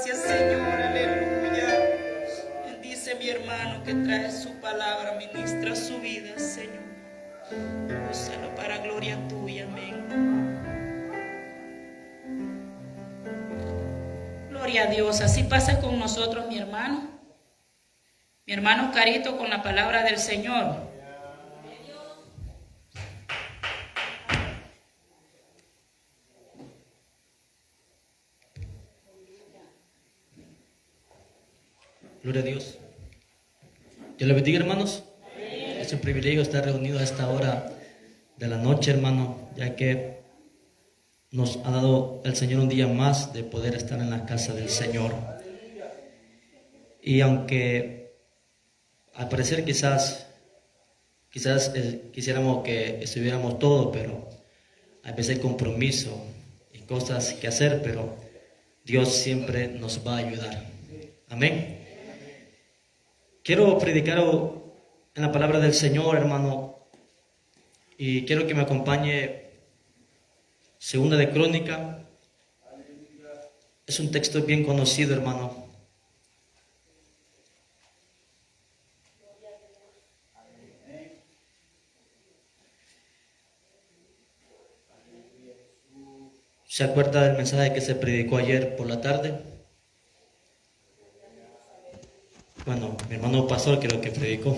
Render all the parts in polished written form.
gracias, Señor, aleluya. Bendice mi hermano que trae su palabra, ministra su vida, Señor. Úsalo para gloria tuya, amén. Gloria a Dios. Así pasa con nosotros, mi hermano. Mi hermano Carito con la palabra del Señor. Gloria a Dios. Dios le bendiga, hermanos. Es un privilegio estar reunidos a esta hora de la noche, hermano, ya que nos ha dado el Señor un día más de poder estar en la casa del Señor. Y aunque al parecer quizás quisiéramos que estuviéramos todos, pero a veces hay compromiso y cosas que hacer, pero Dios siempre nos va a ayudar. Amén. Quiero predicar en la palabra del Señor, hermano, y quiero que me acompañe Segunda de Crónica. Es un texto bien conocido, hermano. ¿Se acuerda del mensaje que se predicó ayer por la tarde? Bueno, mi hermano pastor creo que predicó,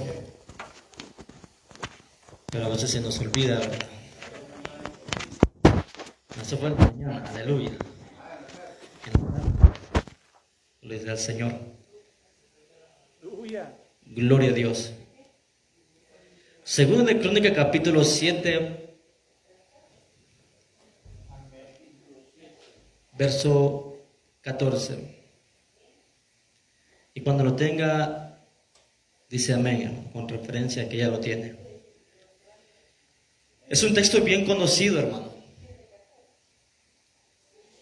pero a veces se nos olvida, ¿verdad? Eso fue en la mañana, aleluya. Gloria al Señor. Gloria a Dios. Segunda de Crónica, capítulo 7, verso 14. Y cuando lo tenga, dice amén, con referencia a que ya lo tiene. Es un texto bien conocido, hermano.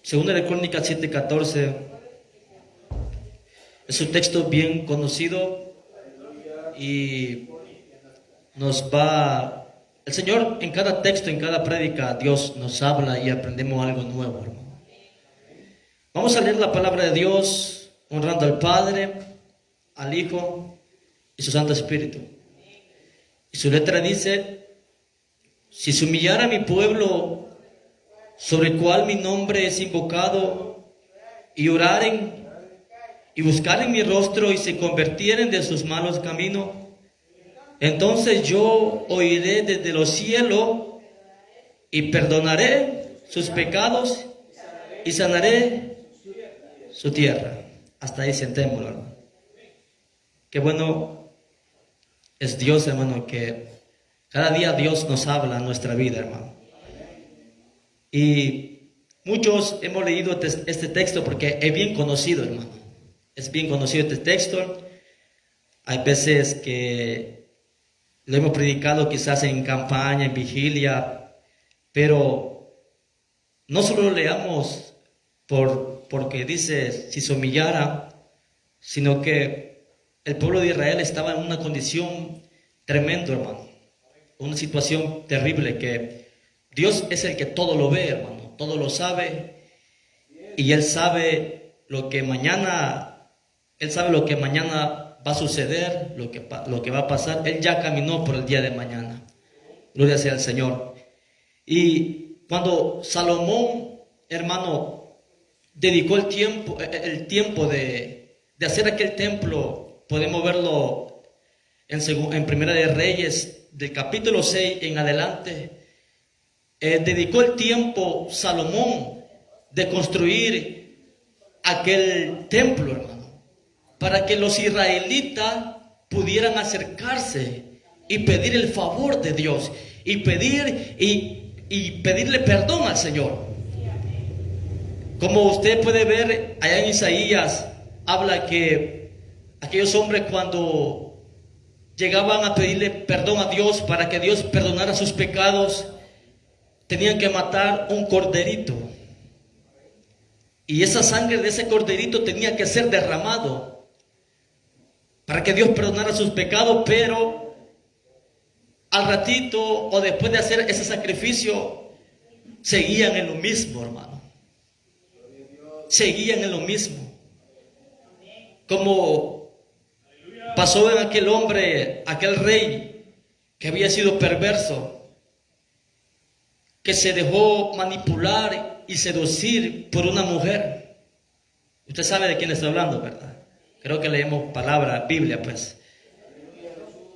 Segunda de Crónicas 7:14. Es un texto bien conocido y el Señor en cada texto, en cada prédica, Dios nos habla y aprendemos algo nuevo, hermano. Vamos a leer la palabra de Dios honrando al Padre, al Hijo y su Santo Espíritu. Y su letra dice: si se humillara mi pueblo, sobre el cual mi nombre es invocado, y oraren y buscaren mi rostro y se convirtieren de sus malos caminos, entonces yo oiré desde los cielos y perdonaré sus pecados y sanaré su tierra. Hasta ahí sentémoslo, hermano. Qué bueno es Dios, hermano, que cada día Dios nos habla en nuestra vida, hermano. Y muchos hemos leído este texto porque es bien conocido, hermano. Es bien conocido este texto. Hay veces que lo hemos predicado quizás en campaña, en vigilia, pero no solo lo leamos porque dice si se humillara, sino que el pueblo de Israel estaba en una condición tremenda, hermano. Una situación terrible que Dios es el que todo lo ve, hermano, todo lo sabe, y Él sabe lo que mañana va a suceder, lo que va a pasar. Él ya caminó por el día de mañana. Gloria sea al Señor. Y cuando Salomón, hermano, dedicó el tiempo de hacer aquel templo, podemos verlo en Primera de Reyes, del capítulo 6 en adelante. Dedicó el tiempo Salomón de construir aquel templo, hermano, para que los israelitas pudieran acercarse y pedir el favor de Dios y pedirle perdón al Señor. Como usted puede ver allá en Isaías, habla que aquellos hombres cuando llegaban a pedirle perdón a Dios para que Dios perdonara sus pecados, tenían que matar un corderito. Y esa sangre de ese corderito tenía que ser derramado para que Dios perdonara sus pecados, pero al ratito o después de hacer ese sacrificio, seguían en lo mismo, hermano. Seguían en lo mismo. como pasó en aquel hombre, aquel rey que había sido perverso, que se dejó manipular y seducir por una mujer. Usted sabe de quién estoy hablando, ¿verdad? Creo que leemos palabra, Biblia, pues.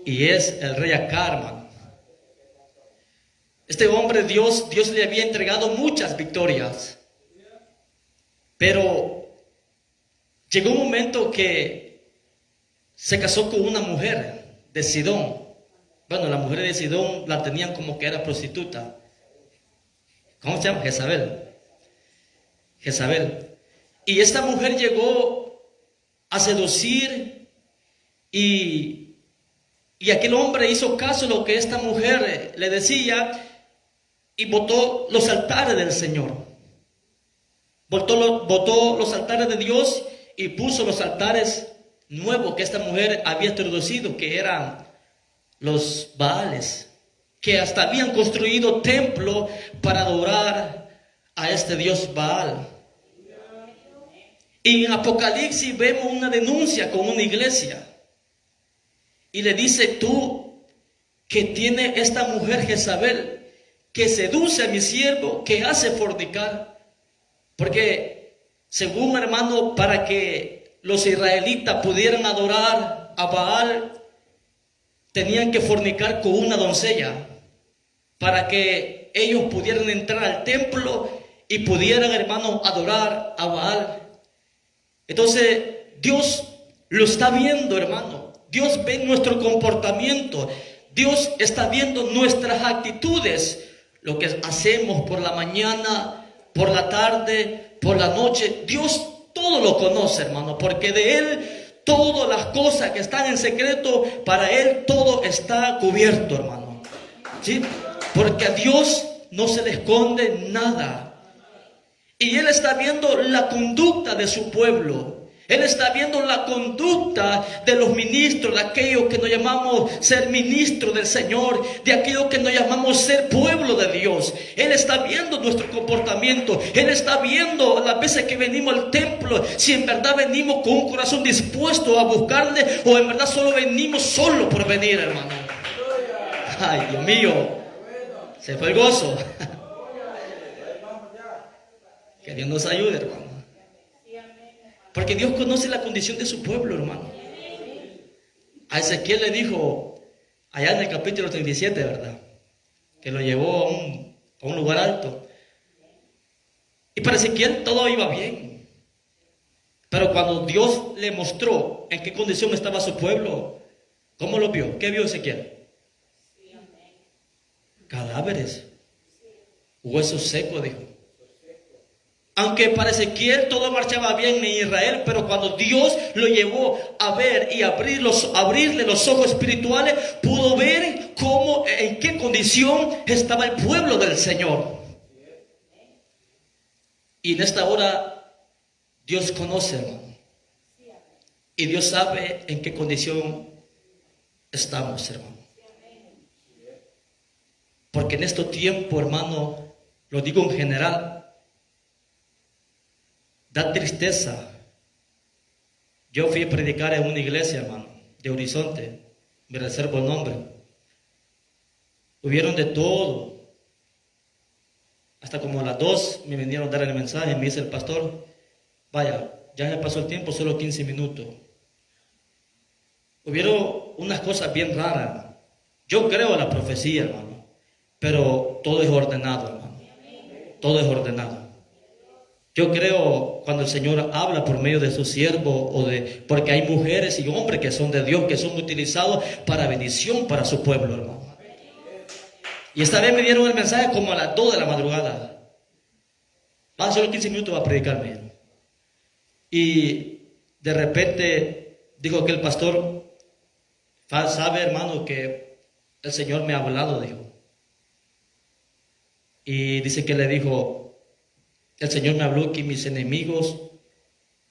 Y es el rey Acab, hermano. Este hombre, Dios le había entregado muchas victorias, pero llegó un momento que se casó con una mujer de Sidón. Bueno, la mujer de Sidón la tenían como que era prostituta. ¿Cómo se llama? Jezabel. Y esta mujer llegó a seducir y aquel hombre hizo caso a lo que esta mujer le decía y botó los altares del Señor. Botó los altares de Dios y puso los altares nuevos que esta mujer había introducido, que eran los Baales, que hasta habían construido templo para adorar a este Dios Baal. Y en Apocalipsis vemos una denuncia con una iglesia. Y le dice: tú que tiene esta mujer Jezabel, que seduce a mi siervo, que hace fornicar. Porque según, hermano, para que los israelitas pudieran adorar a Baal, tenían que fornicar con una doncella, para que ellos pudieran entrar al templo y pudieran, hermano, adorar a Baal. Entonces Dios lo está viendo, hermano. Dios ve nuestro comportamiento. Dios está viendo nuestras actitudes, lo que hacemos por la mañana, por la tarde, por la noche. Dios todo lo conoce, hermano, porque de Él todas las cosas que están en secreto, para Él todo está cubierto, hermano. ¿Sí? Porque a Dios no se le esconde nada. Y Él está viendo la conducta de su pueblo. Él está viendo la conducta de los ministros, de aquellos que nos llamamos ser ministros del Señor, de aquellos que nos llamamos ser pueblo de Dios. Él está viendo nuestro comportamiento. Él está viendo las veces que venimos al templo, si en verdad venimos con un corazón dispuesto a buscarle, o en verdad solo venimos solo por venir, hermano. Ay, Dios mío, se fue el gozo. Que Dios nos ayude, hermano. Porque Dios conoce la condición de su pueblo, hermano. A Ezequiel le dijo, allá en el capítulo 37, ¿verdad? Que lo llevó a un lugar alto. Y para Ezequiel todo iba bien. Pero cuando Dios le mostró en qué condición estaba su pueblo, ¿cómo lo vio? ¿Qué vio Ezequiel? Cadáveres, huesos secos, dijo. Aunque para Ezequiel todo marchaba bien en Israel, pero cuando Dios lo llevó a ver y abrirle los ojos espirituales, pudo ver en qué condición estaba el pueblo del Señor. Y en esta hora Dios conoce, hermano. Y Dios sabe en qué condición estamos, hermano. Porque en este tiempo, hermano, lo digo en general, da tristeza. Yo fui a predicar en una iglesia, hermano, de Horizonte, me reservo el nombre. Hubieron de todo. Hasta como a las 2 me vinieron a dar el mensaje, me dice el pastor, vaya, ya se pasó el tiempo, solo 15 minutos. Hubieron unas cosas bien raras, hermano. Yo creo en la profecía, hermano, pero todo es ordenado, hermano. Todo es ordenado. Yo creo cuando el Señor habla por medio de su siervo, porque hay mujeres y hombres que son de Dios, que son utilizados para bendición para su pueblo, hermano. Y esta vez me dieron el mensaje como a las 2 de la madrugada. Van solo 15 minutos para predicarme. Y de repente dijo que el pastor, sabe, hermano, que el Señor me ha hablado, dijo. Y dice que le dijo, el Señor me habló que mis enemigos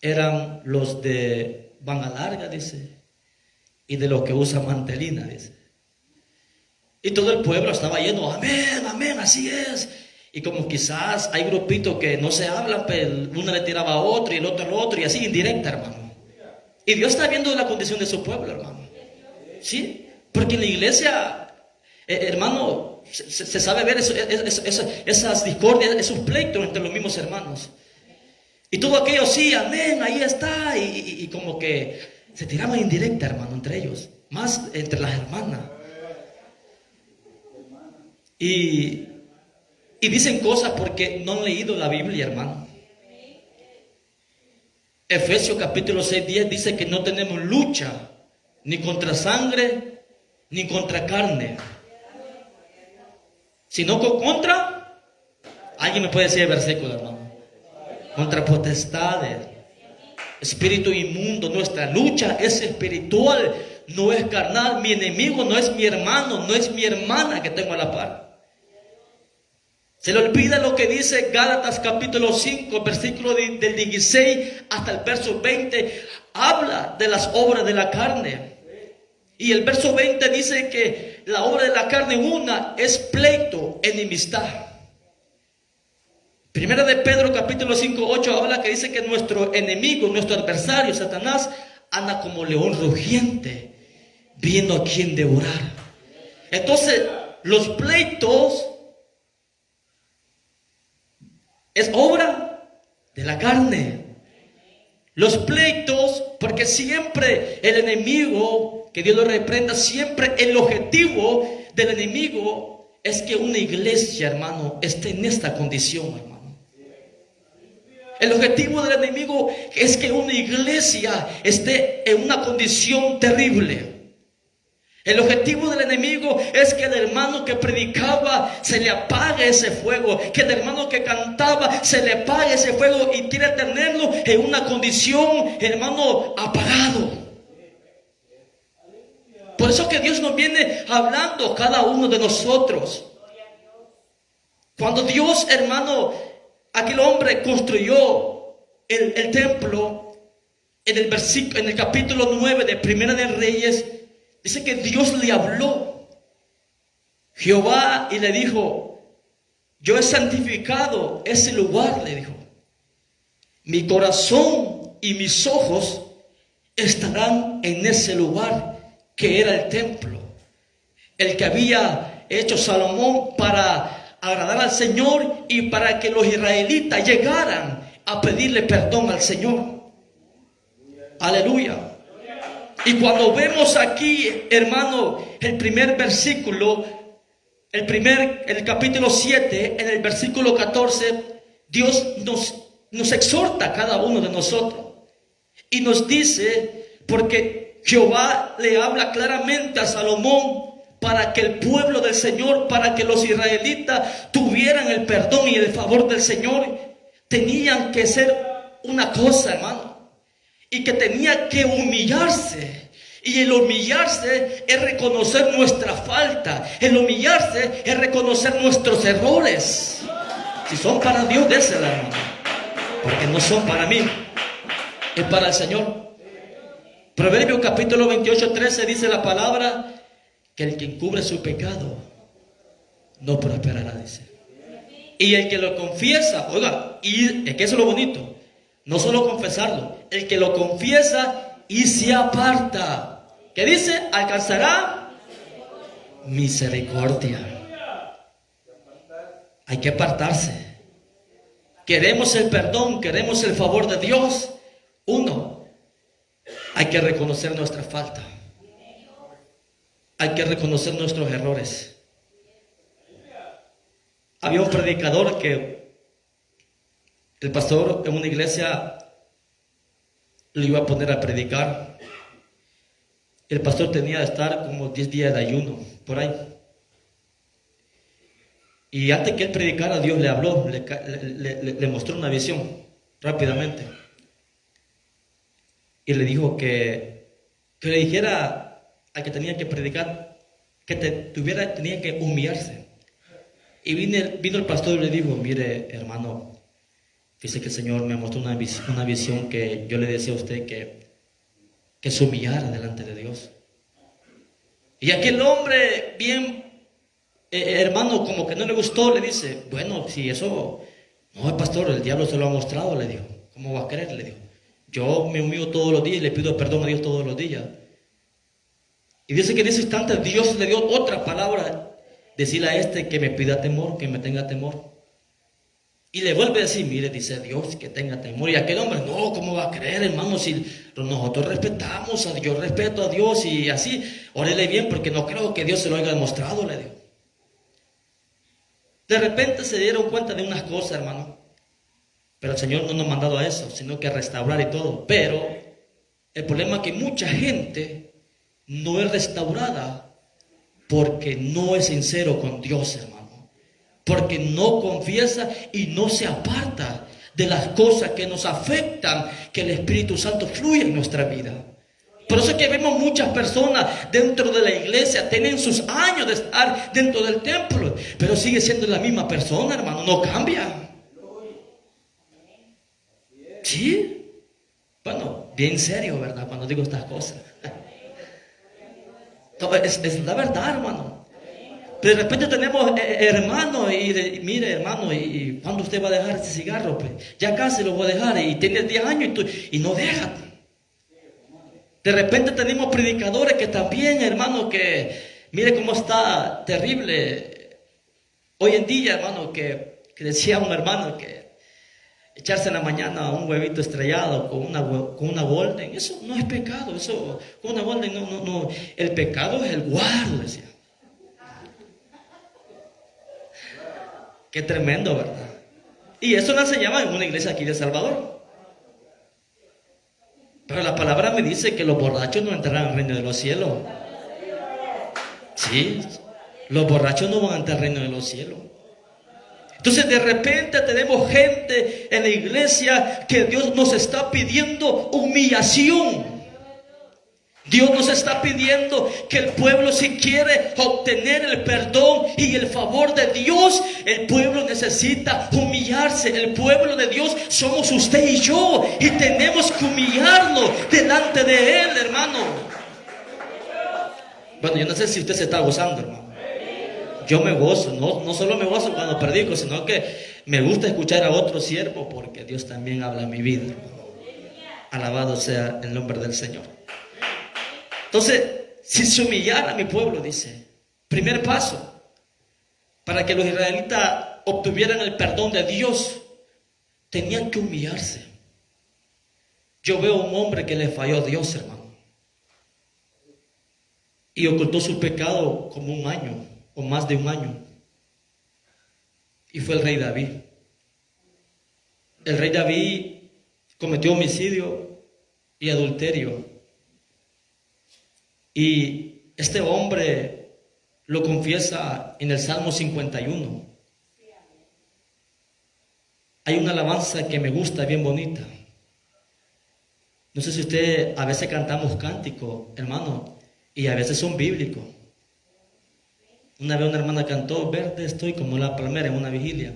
eran los de manga larga, dice, y de los que usan mantelina, dice. Y todo el pueblo estaba lleno, amén, amén, así es. Y como quizás hay grupitos que no se hablan, pero uno le tiraba a otro y el otro al otro, y así indirecta, hermano. Y Dios está viendo la condición de su pueblo, hermano. ¿Sí? Porque en la iglesia, hermano, se sabe ver esas discordias, esos pleitos entre los mismos hermanos. Y todo aquello, sí, amén, ahí está. Y como que se tiraban indirecta, hermano, entre ellos. Más entre las hermanas. Y dicen cosas porque no han leído la Biblia, hermano. Efesios capítulo 6:10 dice que no tenemos lucha ni contra sangre ni contra carne, sino contra, alguien me puede decir el versículo, hermano, contra potestades, espíritu inmundo. Nuestra lucha es espiritual, no es carnal. Mi enemigo no es mi hermano, no es mi hermana que tengo a la par. Se le olvida lo que dice Gálatas capítulo 5, versículo del 16 hasta el verso 20. Habla de las obras de la carne. Y el verso 20 dice que la obra de la carne una es pleito, enemistad. Primera de Pedro capítulo 5, 8 habla que dice que nuestro enemigo, nuestro adversario, Satanás, anda como león rugiente, viendo a quién devorar. Entonces, los pleitos es obra de la carne. Los pleitos, porque siempre el enemigo, que Dios lo reprenda, siempre el objetivo del enemigo es que una iglesia, hermano, esté en esta condición, hermano. El objetivo del enemigo es que una iglesia esté en una condición terrible. El objetivo del enemigo es que el hermano que predicaba se le apague ese fuego, que el hermano que cantaba se le apague ese fuego y quiere tenerlo en una condición, hermano, apagado. Por eso que Dios nos viene hablando cada uno de nosotros. Cuando Dios, hermano, aquel hombre construyó el templo, en el capítulo 9 de Primera de Reyes, dice que Dios le habló, Jehová, y le dijo: yo he santificado ese lugar, le dijo. Mi corazón y mis ojos estarán en ese lugar que era el templo, el que había hecho Salomón para agradar al Señor y para que los israelitas llegaran a pedirle perdón al Señor. Aleluya. Y cuando vemos aquí, hermano, el primer versículo, el capítulo 7, en el versículo 14, Dios nos exhorta a cada uno de nosotros. Y nos dice, porque Jehová le habla claramente a Salomón para que el pueblo del Señor, para que los israelitas tuvieran el perdón y el favor del Señor, tenían que ser una cosa, hermano. Y que tenía que humillarse. Y el humillarse es reconocer nuestra falta. El humillarse es reconocer nuestros errores. Si son para Dios, désela, hermano. Porque no son para mí, es para el Señor. Proverbios capítulo 28, 13 dice la palabra que el que encubre su pecado no prosperará, dice. Y el que lo confiesa, oiga, y es que eso es lo bonito. No solo confesarlo, el que lo confiesa y se aparta, ¿qué dice? Alcanzará misericordia. Hay que apartarse. Queremos el perdón, queremos el favor de Dios. Uno, hay que reconocer nuestra falta. Hay que reconocer nuestros errores. Había un predicador que el pastor en una iglesia lo iba a poner a predicar. El pastor tenía que estar como 10 días de ayuno, por ahí. Y antes que él predicara, Dios le habló, le mostró una visión rápidamente. Y le dijo que le dijera al que tenía que predicar que tenía que humillarse. Y vino el pastor y le dijo: mire, hermano, dice que el Señor me mostró una visión que yo le decía a usted que se humillara delante de Dios. Y aquel hombre, bien, hermano, como que no le gustó, le dice: bueno, si eso, no, pastor, el diablo se lo ha mostrado, le dijo. ¿Cómo va a creer? Le dijo. Yo me humillo todos los días y le pido perdón a Dios todos los días. Y dice que en ese instante Dios le dio otra palabra, decirle a este que me pida temor, que me tenga temor. Y le vuelve a decir, mire, dice Dios, que tenga temor. Y aquel hombre, no, ¿cómo va a creer, hermano? Si nosotros respetamos a Dios, yo respeto a Dios y así, órele bien, porque no creo que Dios se lo haya demostrado, le digo. De repente se dieron cuenta de unas cosas, hermano. Pero el Señor no nos ha mandado a eso, sino que a restaurar y todo. Pero el problema es que mucha gente no es restaurada porque no es sincero con Dios, hermano. Porque no confiesa y no se aparta de las cosas que nos afectan, que el Espíritu Santo fluye en nuestra vida. Por eso es que vemos muchas personas dentro de la iglesia, tienen sus años de estar dentro del templo, pero sigue siendo la misma persona, hermano, no cambia. ¿Sí? Bueno, bien serio, ¿verdad? Cuando digo estas cosas. Es la verdad, hermano. Pero de repente tenemos hermanos mire, hermano, ¿y cuándo usted va a dejar ese cigarro? Pues ya casi lo voy a dejar y tiene 10 años y no deja. De repente tenemos predicadores que también, hermano, que mire cómo está terrible hoy en día, hermano, que decía un hermano que echarse en la mañana un huevito estrellado con una golden, eso no es pecado, eso con una golden no, el pecado es el guaro, decía. Qué tremendo, ¿verdad? Y eso lo enseñaba en una iglesia aquí de El Salvador. Pero la palabra me dice que los borrachos no entrarán al reino de los cielos. Sí, los borrachos no van a entrar al reino de los cielos. Entonces de repente tenemos gente en la iglesia que Dios nos está pidiendo humillación. Dios nos está pidiendo que el pueblo, si quiere obtener el perdón y el favor de Dios, el pueblo necesita humillarse. El pueblo de Dios somos usted y yo, y tenemos que humillarnos delante de Él, hermano. Bueno, yo no sé si usted se está gozando, hermano. Yo me gozo, no solo me gozo cuando predico, sino que me gusta escuchar a otro siervo, porque Dios también habla en mi vida, hermano. Alabado sea el nombre del Señor. Entonces, si se humillara a mi pueblo, dice, primer paso, para que los israelitas obtuvieran el perdón de Dios, tenían que humillarse. Yo veo a un hombre que le falló a Dios, hermano, y ocultó su pecado como un año, o más de un año, y fue el rey David. El rey David cometió homicidio y adulterio. Y este hombre lo confiesa en el Salmo 51. Hay una alabanza que me gusta, bien bonita. No sé si usted, a veces cantamos cánticos, hermano, y a veces son bíblicos. Una vez una hermana cantó, verde estoy como la palmera en una vigilia.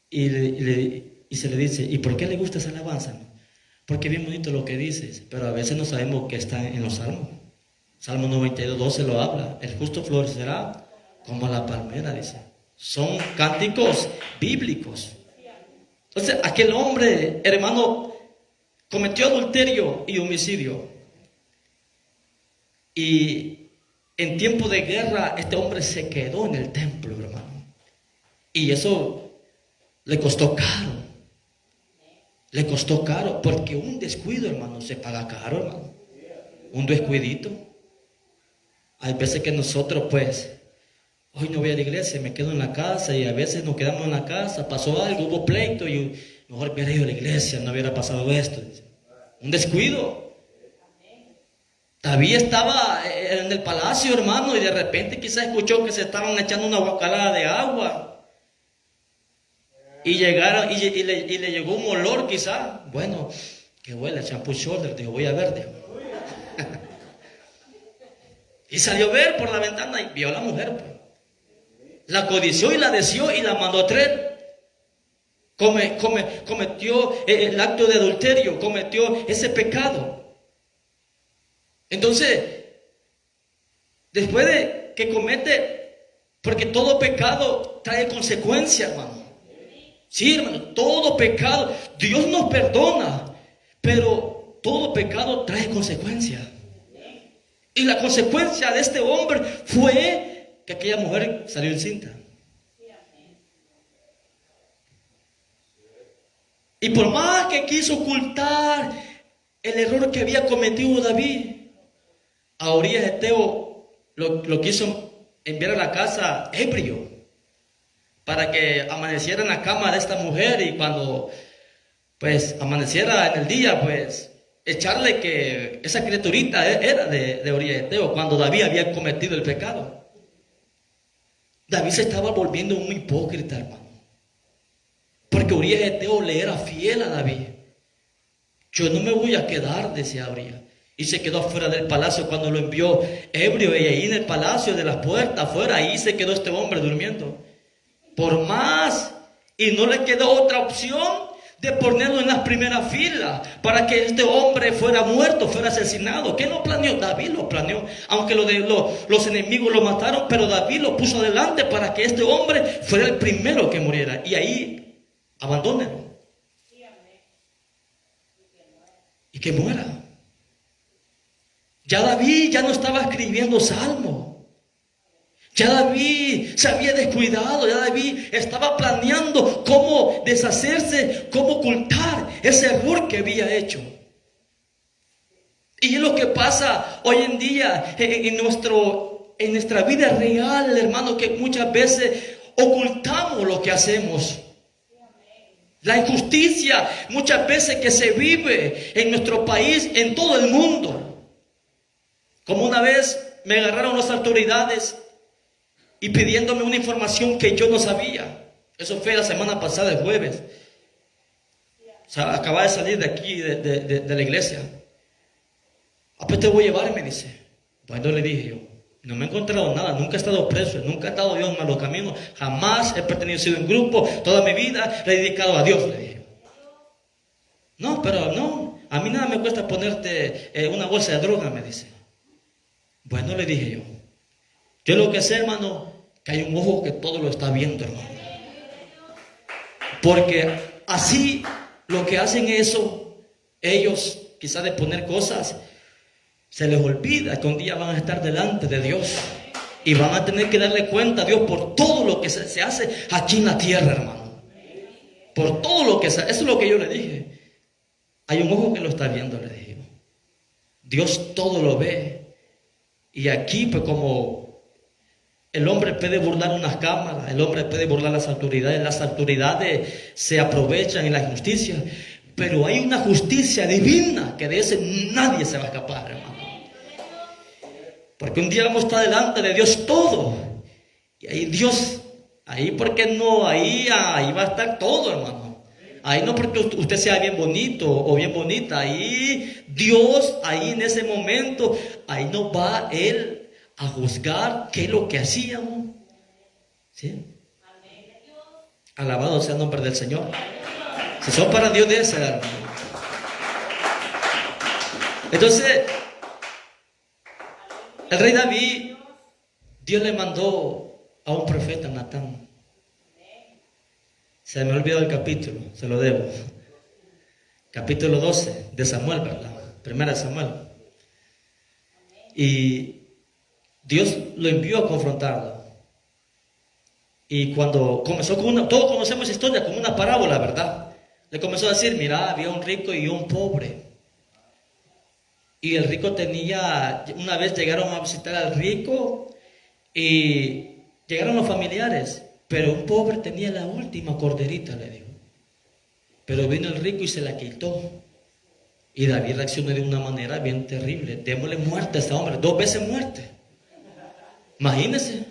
Y se le dice, ¿y por qué le gusta esa alabanza? Porque es bien bonito lo que dices, pero a veces no sabemos que está en los salmos. Salmo 92, 12 lo habla. El justo florecerá como la palmera, dice. Son cánticos bíblicos. Entonces, aquel hombre, hermano, cometió adulterio y homicidio. Y en tiempo de guerra, este hombre se quedó en el templo, hermano. Y eso le costó caro. Le costó caro, porque un descuido, hermano, se paga caro, hermano. Un descuidito. Hay veces que nosotros, pues, hoy no voy a la iglesia, me quedo en la casa, y a veces nos quedamos en la casa, pasó algo, hubo pleito, y mejor hubiera ido a la iglesia, no hubiera pasado esto. Un descuido. David estaba en el palacio, hermano, y de repente quizás escuchó que se estaban echando una guacalada de agua. Y llegaron, y le llegó un olor quizá. Bueno, que huele a shampoo shoulder, dijo, voy a ver, dijo. Y salió a ver por la ventana y vio a la mujer, pues. La codició y la deseó y la mandó a traer. Cometió el acto de adulterio, cometió ese pecado. Entonces, después de que comete, porque todo pecado trae consecuencias, hermano. Sí, hermano, todo pecado, Dios nos perdona, pero todo pecado trae consecuencias. Y la consecuencia de este hombre fue que aquella mujer salió encinta. Y por más que quiso ocultar el error que había cometido David, a Urías Eteo lo quiso enviar a la casa ebrio para que amaneciera en la cama de esta mujer, y cuando pues amaneciera en el día, pues echarle que esa criaturita era de Urías Eteo, cuando David había cometido el pecado. David se estaba volviendo un hipócrita, hermano, porque Urías Eteo le era fiel a David. Yo no me voy a quedar, decía Urías. Y se quedó afuera del palacio cuando lo envió ebrio, y ahí en el palacio, de las puertas afuera, ahí se quedó este hombre durmiendo. Por más, y no le quedó otra opción de ponerlo en las primeras filas para que este hombre fuera muerto, fuera asesinado. ¿Quién lo planeó? David lo planeó. Aunque los enemigos lo mataron, pero David lo puso adelante para que este hombre fuera el primero que muriera. Y ahí, abandónenlo. Y que muera. Ya David ya no estaba escribiendo salmos. Ya David se había descuidado. Ya David estaba planeando cómo deshacerse, cómo ocultar ese error que había hecho. Y es lo que pasa hoy en día en nuestra vida real, hermano, que muchas veces ocultamos lo que hacemos. La injusticia muchas veces que se vive en nuestro país, en todo el mundo. Como una vez me agarraron las autoridades y pidiéndome una información que yo no sabía. Eso fue la semana pasada, el jueves. O sea, acababa de salir de aquí, de la iglesia. Pues te voy a llevar, me dice. Bueno, le dije yo, no me he encontrado nada, nunca he estado preso, nunca he estado yo en malos caminos, jamás he pertenecido a un grupo, toda mi vida le he dedicado a Dios, le dije. No, pero no, a mí nada me cuesta ponerte una bolsa de droga, me dice. Bueno, le dije yo lo que sé, hermano, que hay un ojo que todo lo está viendo, hermano. Porque así lo que hacen eso, ellos quizás de poner cosas, se les olvida que un día van a estar delante de Dios y van a tener que darle cuenta a Dios por todo lo que se hace aquí en la tierra, hermano. Por todo lo que se hace. Eso es lo que yo le dije. Hay un ojo que lo está viendo, le dije. Dios todo lo ve. Y aquí, pues como el hombre puede burlar unas cámaras, el hombre puede burlar las autoridades se aprovechan en la justicia, pero hay una justicia divina que de ese nadie se va a escapar, hermano. Porque un día vamos a estar delante de Dios todo, y ahí Dios, ahí porque no, ahí va a estar todo, hermano. Ahí no porque usted sea bien bonito o bien bonita. Ahí Dios, ahí en ese momento, ahí no va Él a juzgar qué es lo que hacíamos. ¿Sí? Alabado sea el nombre del Señor. Si son para Dios, debe ser, hermano. Entonces, el rey David, Dios le mandó a un profeta, Natán. Se me olvidó el capítulo, se lo debo. Capítulo 12 de Samuel, ¿verdad? Primera de Samuel. Y Dios lo envió a confrontarlo. Y cuando comenzó con todos conocemos esa historia como una parábola, ¿verdad? Le comenzó a decir, mira, había un rico y un pobre. Y el rico una vez llegaron a visitar al rico y llegaron los familiares. Pero un pobre tenía la última corderita, le dijo. Pero vino el rico y se la quitó. Y David reaccionó de una manera bien terrible. Démosle muerte a este hombre, 2 veces muerte. Imagínense.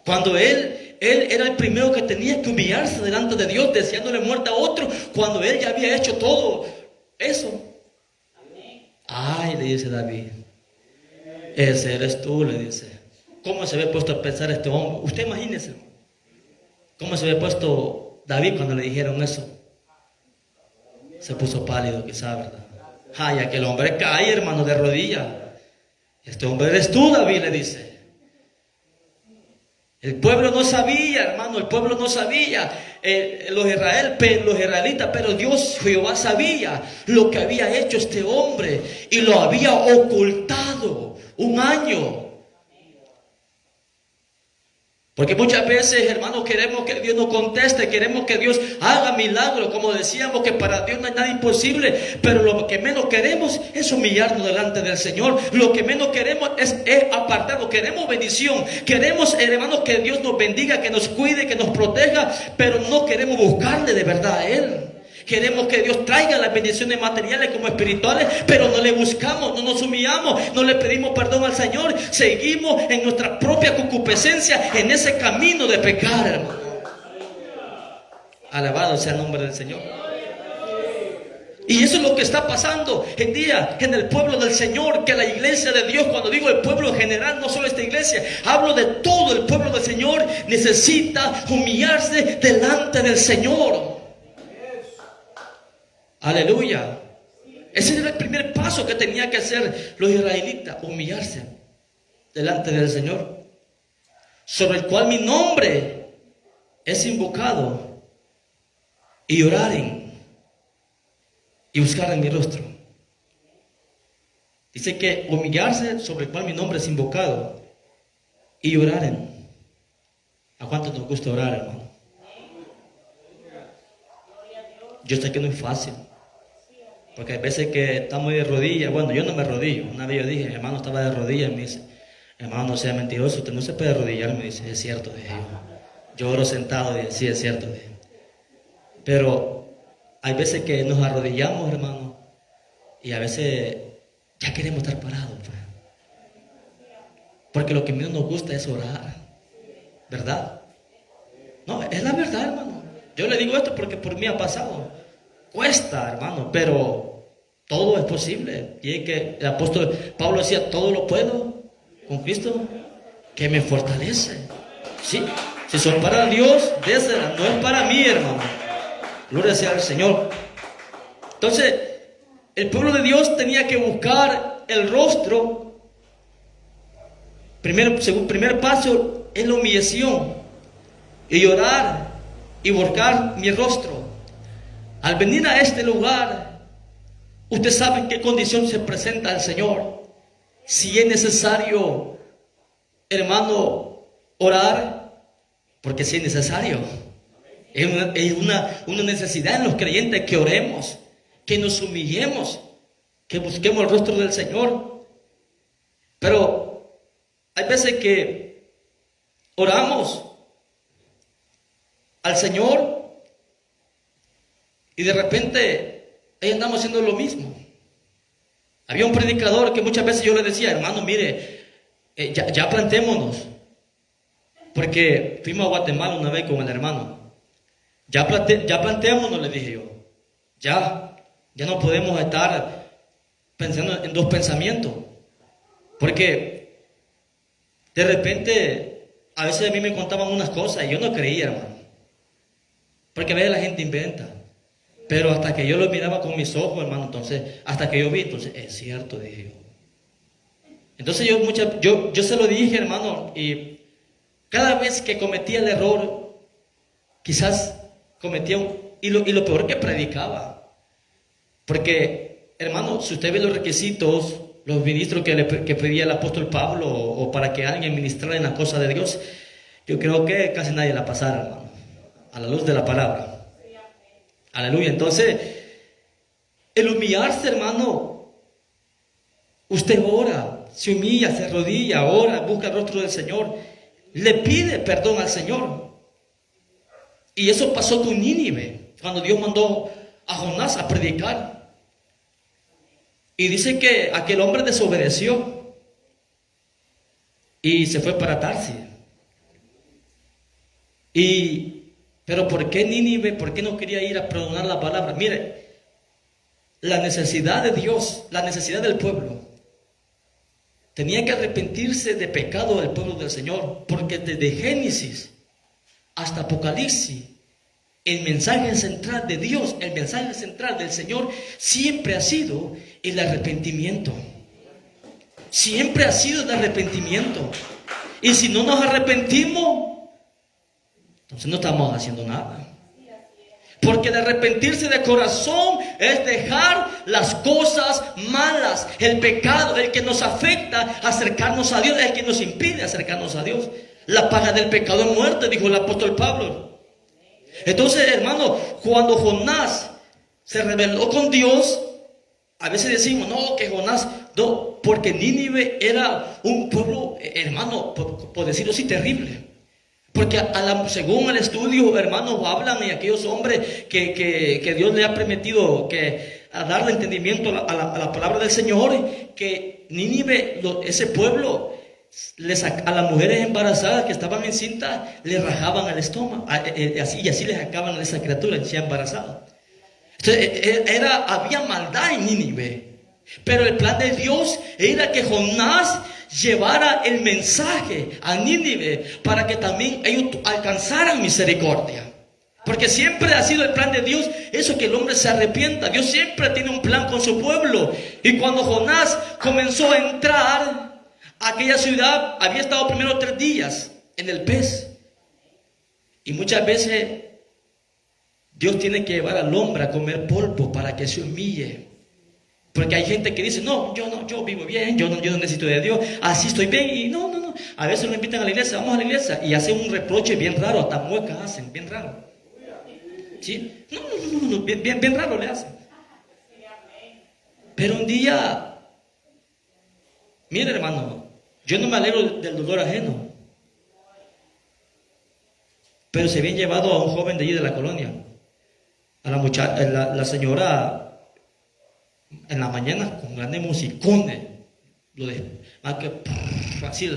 Cuando él era el primero que tenía que humillarse delante de Dios, deseándole muerte a otro, cuando él ya había hecho todo eso. Ay, le dice David, ese eres tú, le dice. ¿Cómo se había puesto a pensar este hombre? Usted imagínese. ¿Cómo se había puesto David cuando le dijeron eso? Se puso pálido, quizá, ¿verdad? Ay, aquel hombre cae, hermano, de rodillas. Este hombre eres tú, David, le dice. El pueblo no sabía, hermano, el pueblo no sabía, los israelitas, pero Dios, Jehová, sabía lo que había hecho este hombre y lo había ocultado un año. Porque muchas veces, hermanos, queremos que Dios nos conteste, queremos que Dios haga milagros, como decíamos que para Dios no hay nada imposible, pero lo que menos queremos es humillarnos delante del Señor. Lo que menos queremos es apartarnos, queremos bendición, queremos, hermanos, que Dios nos bendiga, que nos cuide, que nos proteja, pero no queremos buscarle de verdad a Él. Queremos que Dios traiga las bendiciones materiales como espirituales, pero no le buscamos, no nos humillamos, no le pedimos perdón al Señor. Seguimos en nuestra propia concupiscencia, en ese camino de pecar, hermano. Alabado sea el nombre del Señor. Y eso es lo que está pasando en día en el pueblo del Señor, que la iglesia de Dios, cuando digo el pueblo en general, no solo esta iglesia, hablo de todo el pueblo del Señor, necesita humillarse delante del Señor. Aleluya. Ese era el primer paso que tenía que hacer los israelitas, humillarse delante del Señor, sobre el cual mi nombre es invocado, y oraren y buscaren mi rostro. Dice que humillarse sobre el cual mi nombre es invocado y oraren. ¿A cuánto nos gusta orar, hermano? Yo sé que no es fácil, porque hay veces que estamos de rodillas. Bueno, yo no me arrodillo. Una vez yo dije, mi hermano estaba de rodillas, y me dice, hermano, no sea mentiroso, usted no se puede arrodillar. Me dice, es cierto, dije yo oro sentado, dije, sí, es cierto, dije. Pero hay veces que nos arrodillamos, hermano, y a veces ya queremos estar parados, pues. Porque lo que menos nos gusta es orar, ¿verdad? No, es la verdad, hermano. Yo le digo esto porque por mí ha pasado. Cuesta, hermano, pero todo es posible. Y es que el apóstol Pablo decía, todo lo puedo con Cristo que me fortalece. Sí, si son para Dios, désela, no es para mí, hermano. Gloria sea al Señor. Entonces, el pueblo de Dios tenía que buscar el rostro. Primer paso es la humillación y orar y buscar mi rostro. Al venir a este lugar, usted sabe en qué condición se presenta al Señor. Si es necesario, hermano, orar, porque si es necesario. Es una necesidad en los creyentes que oremos, que nos humillemos, que busquemos el rostro del Señor. Pero hay veces que oramos al Señor y de repente ahí andamos haciendo lo mismo. Había un predicador que muchas veces yo le decía, hermano, mire, ya plantémonos, porque fuimos a Guatemala una vez con el hermano. Ya planteémonos, le dije yo. Ya no podemos estar pensando en dos pensamientos, porque de repente a veces a mí me contaban unas cosas y yo no creía, hermano, porque a veces la gente inventa. Pero hasta que yo lo miraba con mis ojos, hermano, entonces, hasta que yo vi, entonces, es cierto, dije yo. Entonces yo se lo dije, hermano, y cada vez que cometía el error, quizás cometía y lo peor que predicaba. Porque, hermano, si usted ve los requisitos, los ministros que pedía el apóstol Pablo, o para que alguien ministrara en la cosa de Dios, yo creo que casi nadie la pasara, hermano, a la luz de la palabra. Aleluya. Entonces, el humillarse, hermano, usted ora, se humilla, se arrodilla, ora, busca el rostro del Señor, le pide perdón al Señor. Y eso pasó con Nínive, cuando Dios mandó a Jonás a predicar. Y dice que aquel hombre desobedeció y se fue para Tarsis. Pero ¿por qué Nínive? ¿Por qué no quería ir a pregonar la palabra? Mire, la necesidad de Dios, la necesidad del pueblo, tenía que arrepentirse de pecado del pueblo del Señor, porque desde Génesis hasta Apocalipsis, el mensaje central de Dios, el mensaje central del Señor, siempre ha sido el arrepentimiento. Siempre ha sido el arrepentimiento. Y si no nos arrepentimos, Entonces no estamos haciendo nada. Porque de arrepentirse de corazón es dejar las cosas malas, el pecado, el que nos afecta a acercarnos a Dios, el que nos impide acercarnos a Dios. La paga del pecado es muerte, dijo el apóstol Pablo. Entonces, hermano, cuando Jonás se rebeló con Dios, a veces decimos, no, que Jonás, no, porque Nínive era un pueblo, hermano, por decirlo así, terrible. Porque según el estudio, hermanos, hablan de aquellos hombres que Dios le ha permitido a darle entendimiento a la palabra del Señor, que Nínive, ese pueblo, a las mujeres embarazadas que estaban encintas, le rajaban el estómago, y así les sacaban a esa criatura ya embarazada. Entonces, había maldad en Nínive. Pero el plan de Dios era que Jonás llevara el mensaje a Nínive para que también ellos alcanzaran misericordia. Porque siempre ha sido el plan de Dios eso, que el hombre se arrepienta. Dios siempre tiene un plan con su pueblo. Y cuando Jonás comenzó a entrar a aquella ciudad, había estado primero 3 días en el pez. Y muchas veces Dios tiene que llevar al hombre a comer polvo para que se humille. Porque hay gente que dice, no, yo vivo bien, yo no necesito de Dios, así estoy bien. Y no. A veces nos invitan a la iglesia, vamos a la iglesia, y hacen un reproche bien raro, hasta muecas hacen, bien raro. ¿Sí? No, bien raro le hacen. Pero un día, mire, hermano, yo no me alegro del dolor ajeno. Pero se habían llevado a un joven de allí de la colonia, a la muchacha, la señora, en la mañana con grandes musicones, así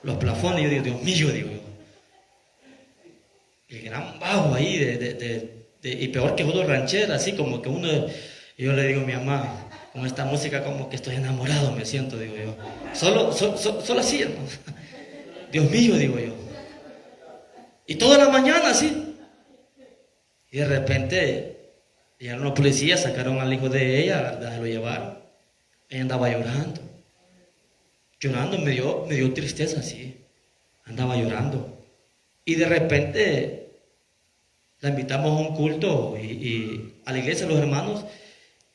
los plafones. Yo digo, Dios mío, digo yo, el gran bajo ahí y peor que uno ranchera, así como que uno. Yo le digo a mi mamá, con esta música como que estoy enamorado, me siento, digo yo, solo así, hermano. Dios mío, digo yo, y toda la mañana así. Y de repente llegaron los policías, sacaron al hijo de ella, se lo llevaron. Ella andaba llorando, me dio tristeza, sí. Andaba llorando. Y de repente la invitamos a un culto y a la iglesia, los hermanos.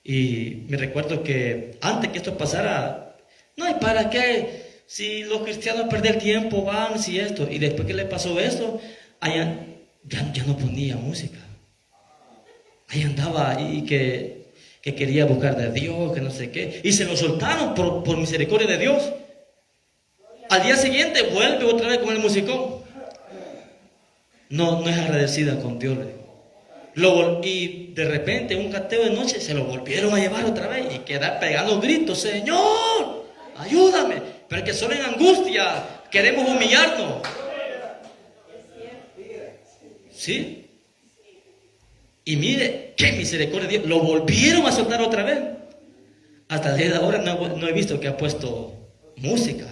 Y me recuerdo que antes que esto pasara, no, ¿y para qué? Si los cristianos pierden el tiempo, van, si esto. Y después que le pasó esto, allá ya no ponía música. Ahí andaba y que quería buscar de Dios, que no sé qué. Y se lo soltaron por misericordia de Dios. Al día siguiente vuelve otra vez con el musicón. No es agradecida con Dios. Y de repente, un cateo de noche, se lo volvieron a llevar otra vez. Y queda pegando gritos, Señor, ayúdame. Pero que solo en angustia queremos humillarnos. ¿Sí? Y mire, qué misericordia de Dios. Lo volvieron a soltar otra vez. Hasta el día de ahora no he visto que ha puesto música.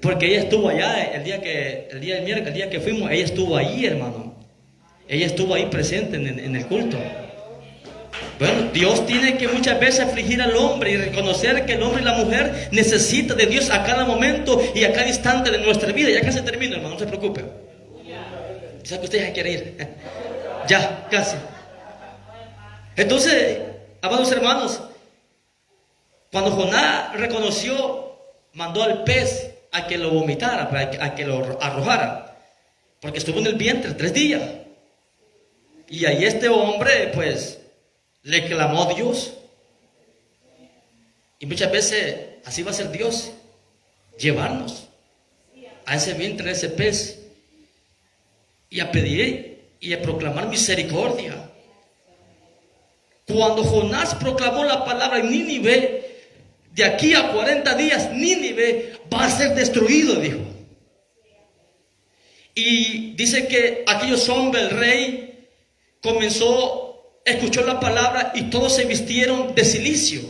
Porque ella estuvo allá el día del miércoles, el día que fuimos, ella estuvo ahí, hermano. Ella estuvo ahí presente en el culto. Bueno, Dios tiene que muchas veces afligir al hombre y reconocer que el hombre y la mujer necesitan de Dios a cada momento y a cada instante de nuestra vida. Ya casi termino, hermano, no se preocupe. Quizás que ustedes ya quieren ir. Ya, casi. Entonces, amados hermanos, cuando Jonás reconoció, mandó al pez a que lo vomitara, a que lo arrojara, porque estuvo en el vientre 3 días. Y ahí este hombre, pues, le clamó a Dios. Y muchas veces así va a ser Dios, llevarnos a ese vientre, a ese pez, y a pedir y a proclamar misericordia. Cuando Jonás proclamó la palabra en Nínive, de aquí a 40 días Nínive va a ser destruido, dijo. Y dice que aquellos hombres, el rey, escuchó la palabra y todos se vistieron de cilicio.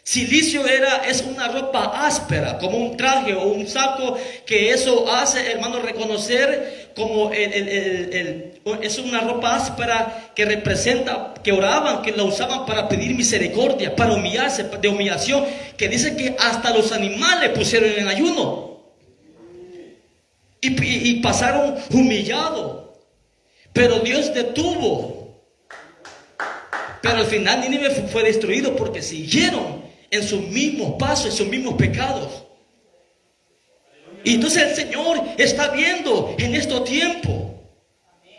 Cilicio es una ropa áspera, como un traje o un saco, que eso hace, hermano, reconocer como es una ropa áspera que representa, que oraban, que la usaban para pedir misericordia, para humillarse, de humillación, que dice que hasta los animales pusieron en ayuno. y pasaron humillados. Pero Dios detuvo. Pero al final Nínive fue destruido porque siguieron en sus mismos pasos, en sus mismos pecados. Y entonces el Señor está viendo en estos tiempos.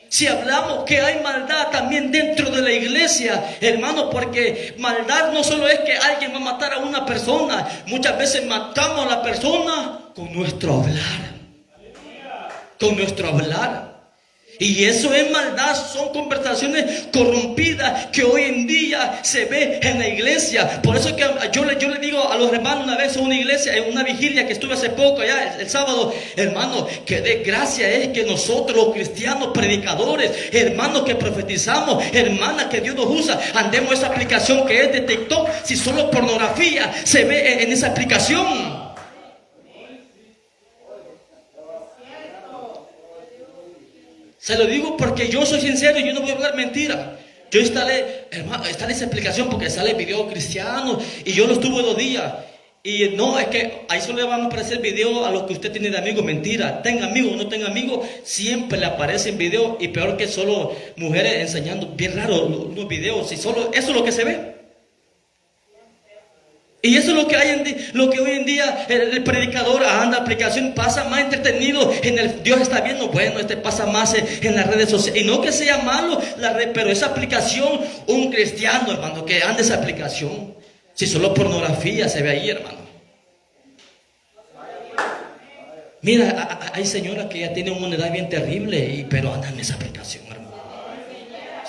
Si hablamos que hay maldad también dentro de la iglesia, hermano, porque maldad no solo es que alguien va a matar a una persona. Muchas veces matamos a la persona con nuestro hablar. Con nuestro hablar. Y eso es maldad, son conversaciones corrompidas que hoy en día se ve en la iglesia. Por eso que yo le digo a los hermanos una vez en una iglesia, en una vigilia que estuve hace poco allá el sábado, hermano, que desgracia es que nosotros los cristianos predicadores, hermanos que profetizamos, hermanas que Dios nos usa, andemos esa aplicación que es de TikTok, si solo pornografía se ve en esa aplicación. Se lo digo porque yo soy sincero y yo no voy a hablar mentira. Yo instalé esa aplicación porque sale video cristiano y yo lo estuve 2 días. Y no, es que ahí solo le van a aparecer video a los que usted tiene de amigos. Mentira, tenga amigos o no tenga amigos, siempre le aparecen videos. Y peor que solo mujeres enseñando, bien raro, unos videos. Y solo eso es lo que se ve. Y eso es lo que hoy en día el predicador anda aplicación, pasa más entretenido Dios está viendo, bueno, pasa más en las redes sociales. Y no que sea malo la red, pero esa aplicación, un cristiano, hermano, que anda esa aplicación. Si solo pornografía se ve ahí, hermano. Mira, hay señoras que ya tienen una edad bien terrible, pero andan en esa aplicación, hermano.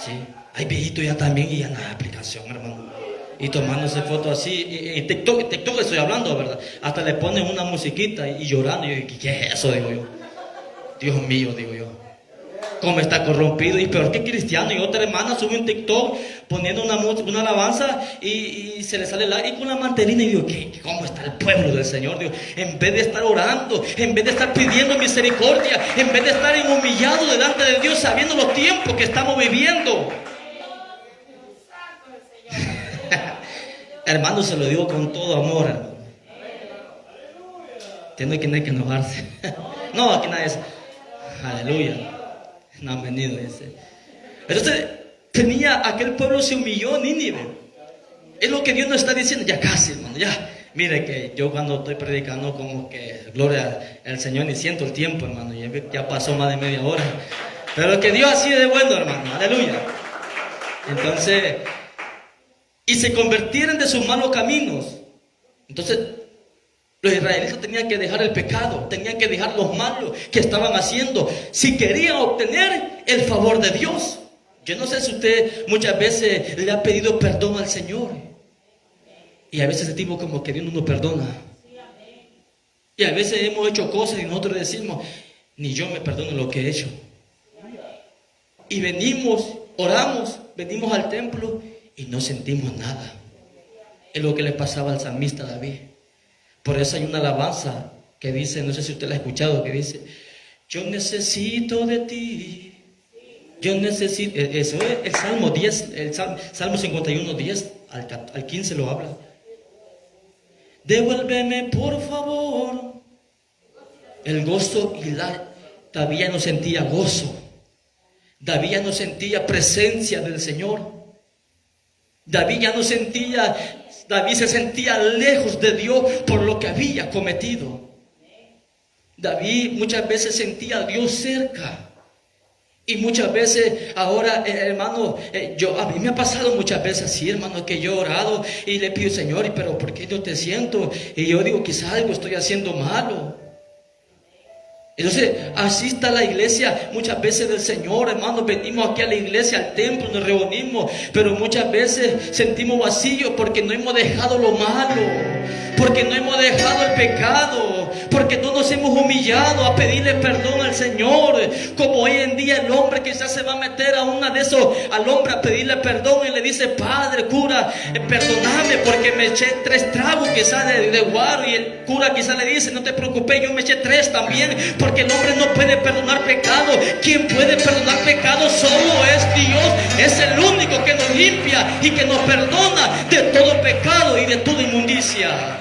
Sí, hay viejitos ya también y andan en la aplicación, hermano. Y tomándose fotos así, y TikTok estoy hablando, ¿verdad? Hasta le ponen una musiquita y llorando. Y yo, ¿qué es eso? Digo yo. Dios mío, digo yo. ¿Cómo está corrompido? Y peor que cristiano. Y otra hermana sube un TikTok poniendo una alabanza y se le sale y con la mantelina. Y digo, ¿cómo está el pueblo del Señor? Digo, en vez de estar orando, en vez de estar pidiendo misericordia, en vez de estar humillado delante de Dios, sabiendo los tiempos que estamos viviendo. Hermano, se lo digo con todo amor, hermano. Tiene que enojarse. No, aquí nadie es. Aleluya. No han venido ese. Entonces, aquel pueblo se humilló, Nínive. Es lo que Dios nos está diciendo. Ya casi, hermano, ya. Mire que yo cuando estoy predicando como que gloria al Señor ni siento el tiempo, hermano. Ya pasó más de media hora. Pero que Dios así de bueno, hermano. Aleluya. Entonces, y se convirtieron de sus malos caminos. Entonces, los israelitas tenían que dejar el pecado, tenían que dejar los malos que estaban haciendo, si querían obtener el favor de Dios. Yo no sé si usted muchas veces le ha pedido perdón al Señor. Y a veces sentimos como que Dios no nos perdona. Y a veces hemos hecho cosas y nosotros decimos, ni yo me perdono lo que he hecho. Y venimos, oramos, venimos al templo y no sentimos nada. Es lo que le pasaba al salmista David. Por eso hay una alabanza que dice, no sé si usted la ha escuchado, que dice, yo necesito de ti. Yo necesito, eso es el Salmo 10, el Salmo 51, 10 al 15 lo habla. Devuélveme por favor el gozo David ya no sentía gozo. David ya no sentía presencia del Señor. David se sentía lejos de Dios por lo que había cometido. David muchas veces sentía a Dios cerca. Y muchas veces, ahora, hermano, a mí me ha pasado muchas veces así, hermano, que yo he orado y le pido, Señor, pero ¿por qué no te siento? Y yo digo, quizás algo estoy haciendo malo. Entonces, así está la iglesia muchas veces del Señor, hermanos. Venimos aquí a la iglesia, al templo, nos reunimos, pero muchas veces sentimos vacío porque no hemos dejado lo malo, porque no hemos dejado el pecado, porque no nos hemos humillado a pedirle perdón al Señor. Como hoy en día el hombre quizás se va a meter a una de esos, al hombre a pedirle perdón y le dice, Padre, cura, perdóname porque me eché 3 tragos quizás de guaro. Y el cura quizás le dice, no te preocupes, yo me eché 3 también. Porque el hombre no puede perdonar pecado. Quien puede perdonar pecado solo es Dios. Es el único que nos limpia y que nos perdona de todo pecado y de toda inmundicia.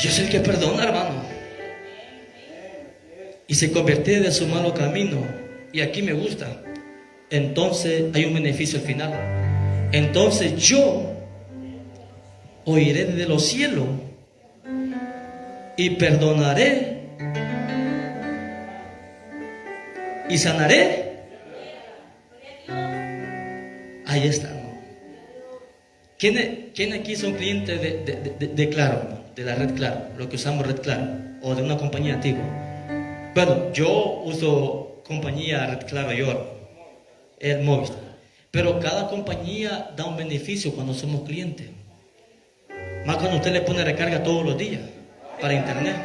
Dios es el que perdona, hermano. y se convirtiere de su malo camino, y aquí me gusta, entonces hay un beneficio al final. Entonces yo oiré desde los cielos y perdonaré y sanaré. Ahí está, ¿no? ¿Quién aquí son clientes de Claro, ¿no? De la red Claro, lo que usamos red Claro, o de una compañía antigua? Bueno, yo uso compañía red Claro, el Movistar, pero cada compañía da un beneficio cuando somos clientes, más cuando usted le pone recarga todos los días para internet.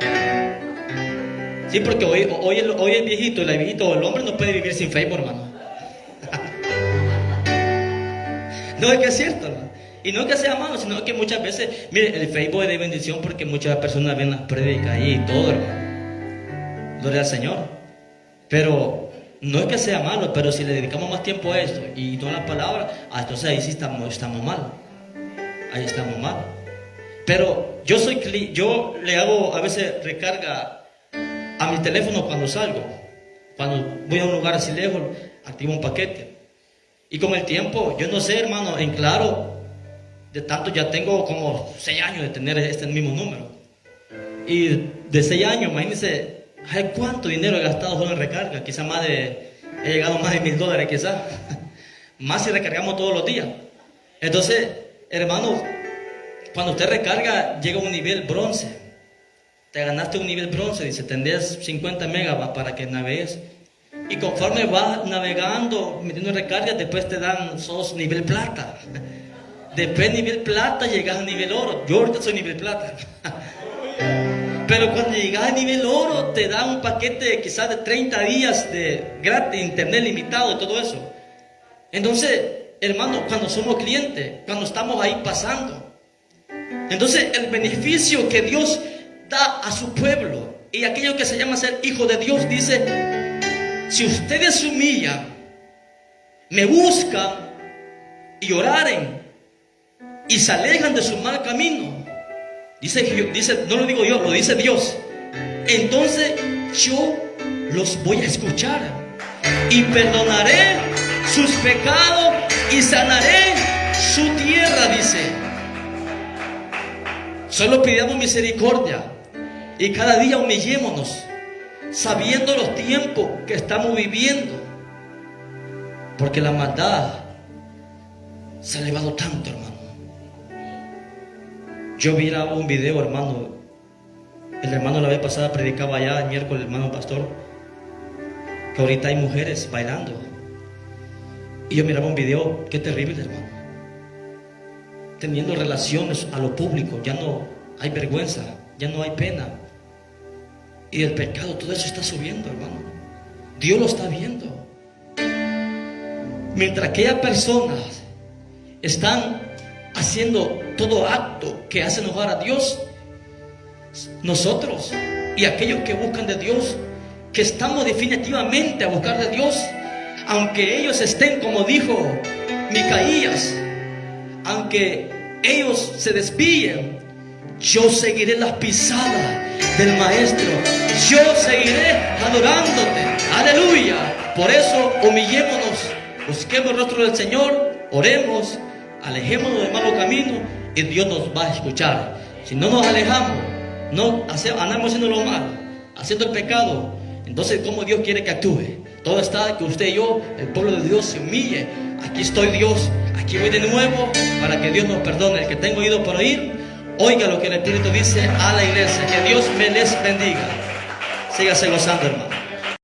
Sí, porque hoy el viejito, el viejito, el hombre no puede vivir sin Facebook, hermano. No es que es cierto, hermano. Y no es que sea malo, sino que muchas veces, mire, el Facebook es de bendición porque muchas personas ven las prédicas ahí y todo, hermano. Gloria al Señor. Pero no es que sea malo, pero si le dedicamos más tiempo a esto y no a la palabra, entonces ahí sí estamos mal. Ahí estamos mal. Pero yo le hago a veces recarga a mi teléfono cuando salgo. Cuando voy a un lugar así lejos, activo un paquete. Y con el tiempo, yo no sé, hermano, en Claro, de tanto ya tengo como 6 años de tener este mismo número. Y de 6 años, imagínense, ¿ay cuánto dinero he gastado solo en recarga? Quizá he llegado a más de $1000 quizás. Más si recargamos todos los días. Entonces, hermano, cuando usted recarga, llega a un nivel bronce. Te ganaste un nivel bronce, dice, tendrías 50 megas para que navegues. Y conforme vas navegando, metiendo recargas, después te dan, sos nivel plata. Después nivel plata llegas a nivel oro. Yo ahorita soy nivel plata. Pero cuando llegas a nivel oro, te dan un paquete quizás de 30 días de gratis, internet limitado y todo eso. Entonces, hermano, cuando somos clientes, cuando estamos ahí pasando, entonces el beneficio que Dios da a su pueblo y aquello que se llama ser hijo de Dios, dice: si ustedes se humillan, me buscan y oraren y se alejan de su mal camino, dice, no lo digo yo, lo dice Dios, entonces yo los voy a escuchar y perdonaré sus pecados y sanaré su tierra, dice. Solo pidamos misericordia y cada día humillémonos, sabiendo los tiempos que estamos viviendo, porque la maldad se ha elevado tanto, hermano. Yo vi un video, hermano. El hermano la vez pasada predicaba allá el miércoles, el hermano pastor, que ahorita hay mujeres bailando. Y yo miraba un video, qué terrible, hermano. Teniendo relaciones a lo público, ya no hay vergüenza, ya no hay pena. Y el pecado, todo eso está subiendo, hermano. Dios lo está viendo. Mientras aquellas personas están haciendo todo acto que hace enojar a Dios, nosotros y aquellos que buscan de Dios, que estamos definitivamente a buscar de Dios, aunque ellos estén, como dijo Micaías, aunque ellos se desvíen, yo seguiré las pisadas del Maestro, yo seguiré adorándote, aleluya. Por eso humillémonos, busquemos el rostro del Señor, oremos, alejémonos del malo camino y Dios nos va a escuchar. Si no nos alejamos, andamos haciendo lo malo, haciendo el pecado, entonces ¿cómo Dios quiere que actúe? Todo está que usted y yo, el pueblo de Dios, se humille. Aquí estoy, Dios, aquí voy de nuevo para que Dios nos perdone. El que tengo oído para oír, oiga lo que el Espíritu dice a la iglesia. Que Dios me les bendiga. Sígase gozando, hermano.